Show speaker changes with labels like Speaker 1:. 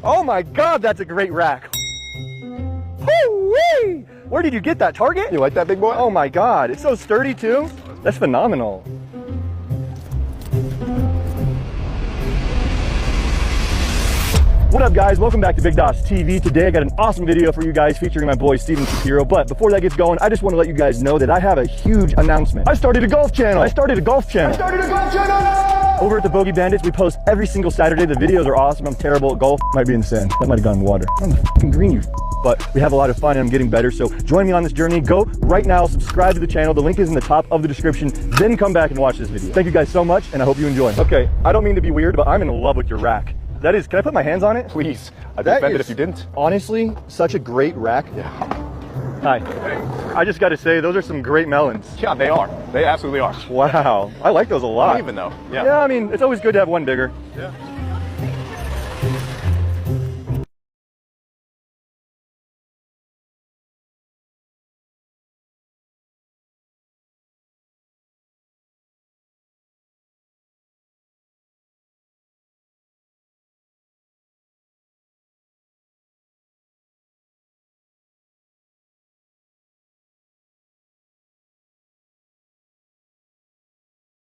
Speaker 1: Oh my God, that's a great rack. Woo-wee! Where did you get that, Target?
Speaker 2: You like that, big boy?
Speaker 1: Oh my God, it's so sturdy too. That's phenomenal. What up guys, welcome back to Big Dots TV. Today I got an awesome video for you guys featuring my boy Steven Shapiro. But before that gets going, I just want to let you guys know that I have a huge announcement. I started a golf channel. Over at the Bogey Bandits, we post every single Saturday. The videos are awesome. I'm terrible at golf. Might be in the sand. That might have gone in water. I'm the fucking green, you. But we have a lot of fun and I'm getting better. So join me on this journey. Go right now, subscribe to the channel. The link is in the top of the description. Then come back and watch this video. Thank you guys so much and I hope you enjoy. Okay, I don't mean to be weird, but I'm in love with your rack. That is, can I put my hands on it?
Speaker 2: Please. I'd be offended if you didn't.
Speaker 1: Honestly, such a great rack.
Speaker 2: Yeah.
Speaker 1: Hi. I just got to say, those are some great melons.
Speaker 2: Yeah, they are. They absolutely are.
Speaker 1: Wow. I like those a lot.
Speaker 2: Even though.
Speaker 1: Yeah, I mean, it's always good to have one bigger.
Speaker 2: Yeah.